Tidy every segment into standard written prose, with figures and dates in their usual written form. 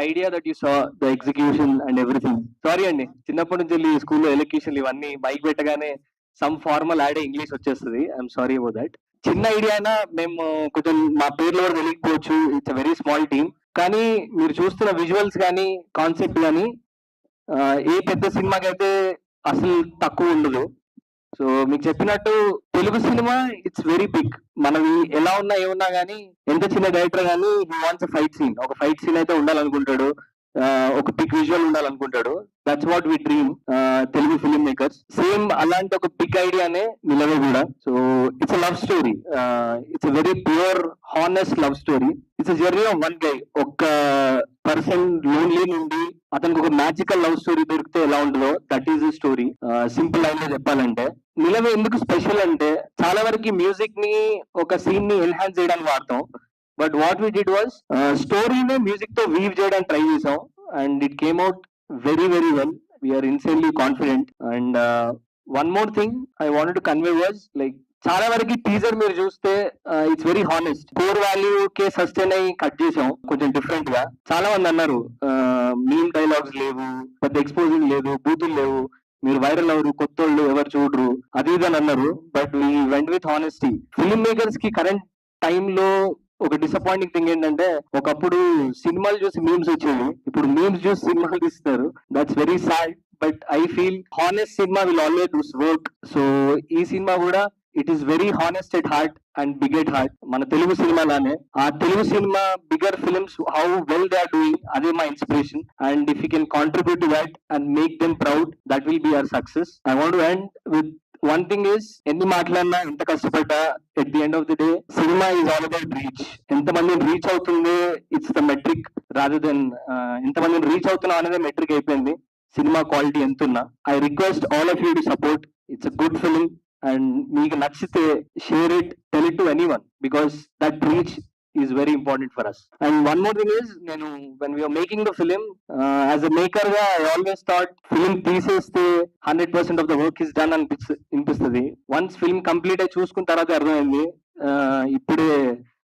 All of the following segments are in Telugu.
idea that you saw, the execution and everything. Sorry అండి, చిన్నప్పటి నుంచి వెళ్ళి స్కూల్లో ఎలక్యూషన్లు ఇవన్నీ బైక్ పెట్టగానే సమ్ ఫార్మల్ యాడ్ ఇంగ్లీష్ వచ్చేస్తుంది. I'm sorry about that. చిన్న ఐడియా అయినా మేము కొంచెం మా పేర్లు కూడా తెలియకపోవచ్చు. It's a very small team. కానీ మీరు చూస్తున్న విజువల్స్ కానీ కాన్సెప్ట్ కానీ ఏ పెద్ద సినిమాకి అయితే అసలు తక్కువ ఉండదు. సో మీకు చెప్పినట్టు Telugu cinema it's very big. మనవి ఎలా ఉన్నా ఏమున్నా కానీ ఎంత చిన్న డైరెక్టర్ కానీ హీ వాంట్స్ ఫైట్ సీన్. ఒక ఫైట్ సీన్ అయితే ఉండాలనుకుంటాడు, ఒక బిగ్ విజువల్ ఉండాలనుకుంటాడు. That's what we dream Telugu film makers. Same అలాంటి ఒక బిగ్ ఐడియానే నిలవే కూడా. So it's a love story. It's a very pure honest love story. It's a journey of one guy. ఒక పర్సన్ లోన్లీ నుండి అతనికి ఒక మ్యాజికల్ లవ్ స్టోరీ దొరికితే ఎలా ఉంటుందో that is the story. Simple line లో చెప్పాలంటే నిలవే ఎందుకు స్పెషల్ అంటే చాలా వరకు మ్యూజిక్ ని ఒక సీన్ ని ఎన్హాన్స్ చేయడానికి వాడతాం. But what we did was స్టోరీని మ్యూజిక్ తో వీవ్ చేయడానికి ట్రై చేసాం. And it came out very very well. We're insanely confident. And one more thing I wanted to convey was like చాలా వరకు టీజర్ మీరు చూస్తే it's very honest. Core value కే సస్టైన్ అయ్యి కట్ చేసాం కొంచెం డిఫరెంట్ గా. చాలా మంది అన్నారు మీమ్ డైలాగ్స్ లేవు, పెద్ద ఎక్స్పోజింగ్ లేదు, బూతులు లేవు, మీరు వైరల్ అవరు, కొత్తోళ్ళు ఎవరు చూడరు, అది ఇది అని అన్నారు. But we went with honesty. Film makers కి కరెంట్ టైంలో ఒక డిసప్పాయింటింగ్ థింగ్ ఏంటంటే ఒకప్పుడు సినిమాలు చూసి మీమ్స్ వచ్చేవి, ఇప్పుడు మీమ్స్ చూసి సినిమాలు తీస్తారు. That's very sad. But I feel honest cinema will always does work. So ఈ సినిమా కూడా it is very honest at heart and big at heart. మన తెలుగు సినిమా లానే ఆ Telugu cinema bigger films how well they are doing, అదే మా inspiration. And if you can contribute to that and make them proud, that will be our success. I want to end with one thing is, ఎన్ని మాట్లాడినా ఎంత కష్టపడ్డా at the end of the day cinema is all about reach. ఎంతమందిని రీచ్ అవుతుంది it's the metric rather than ఎంతమందిని రీచ్ అవుతున్నా అనేది మెట్రిక్ అయిపోయింది. సినిమా క్వాలిటీ ఎంతున్నా. I request all of you to support. It's a good film and మీకు నచ్చితే share it, tell it to anyone because that reach is very important for us. And one more thing is, నేను when we're making the film as a maker గా ఐ ఆల్వేస్ థాట్ ఫిలిం తీసేస్తే 100% of the work is done అనిపిస్తుంది. వన్స్ ఫిల్మ్ కంప్లీట్ అయి చూసుకున్న తర్వాత అర్థమైంది ఇప్పుడే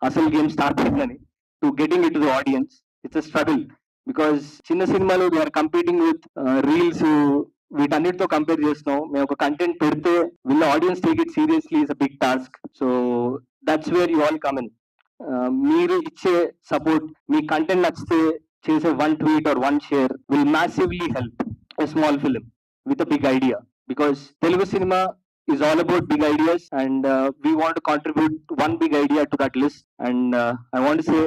అసలు గేమ్ స్టార్ట్ అయిందని. To getting it to the audience it's a struggle. Because చిన్న సినిమాలు they are competing with reels, వీటన్నిటితో కంపేర్ చేస్తున్నాం. మేము ఒక కంటెంట్ పెడితే will audience take it seriously is a big task. So that's where you all come in. మీరు ఇచ్చే సపోర్ట్, మీ కంటెంట్ నచ్చితే చేసే one tweet or one share will massively help a small film with a big idea. Because Telugu cinema is all about big ideas and we want to contribute one big idea to that list. And I want to say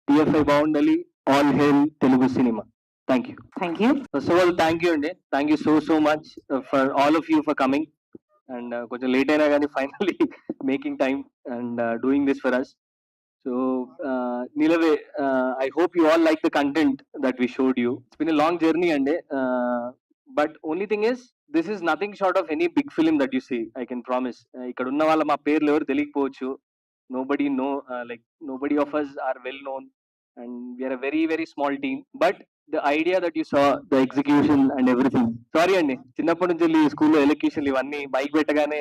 TFI Bhavandali, all hail Telugu cinema. Thank you. Thank you. First of all, thank you andi. Thank you so much for all of you for coming. And konచెం late అయినా కానీ finally making time and doing this for us. So Nilave, I hope you all like the content that we showed you. It's been a long journey andi. But only thing is, this is nothing short of any big film that you see, I can promise. ఇక్కడ ఉన్న వాళ్ళ మా పేర్లు ఎవరు తెలియకపోవచ్చు. Nobody know, like nobody of us are well known and we are a very very small team. But the idea that you saw, the execution and everything. Sorry అండి, చిన్నప్పటి నుంచి వెళ్ళి స్కూల్లో ఎలక్యూషన్లు ఇవన్నీ బైక్ పెట్టగానే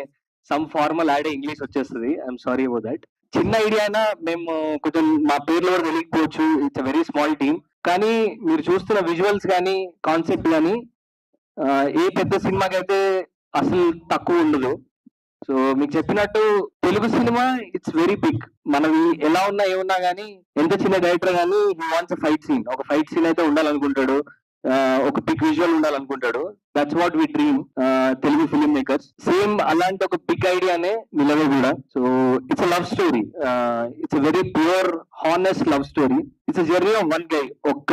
సమ్ ఫార్మల్ యాడ్ ఇంగ్లీష్ వచ్చేస్తుంది. I'm sorry about that. చిన్న ఐడియా అయినా మేము కొంచెం మా పేర్లు ఎవరు తెలియకపోవచ్చు. It's a very small team. కానీ మీరు చూస్తున్న విజువల్స్ కానీ కాన్సెప్ట్ కానీ ఏ పెద్ద సినిమాకి అయితే అసలు తక్కువ ఉండదు. సో మీకు చెప్పినట్టు Telugu cinema it's very big. మనవి ఎలా ఉన్నా ఏమున్నా కానీ ఎంత చిన్న డైరెక్టర్ కానీ హీ వాంట్స్ ఫైట్ సీన్. ఒక ఫైట్ సీన్ అయితే ఉండాలనుకుంటాడు, ఒక బిగ్ విజువల్ ఉండాలనుకుంటాడు. That's what we dream Telugu film makers. Same అలాంటి ఒక బిగ్ ఐడియానే నిలవే కూడా. So it's a love story. It's a very pure honest love story. It's a journey of one guy. ఒక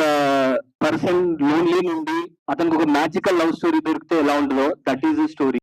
పర్సన్ లోన్లీ నుండి అతనికి ఒక మ్యాజికల్ లవ్ స్టోరీ దొరికితే ఎలా ఉంటుందో దట్ ఈస్ ద స్టోరీ.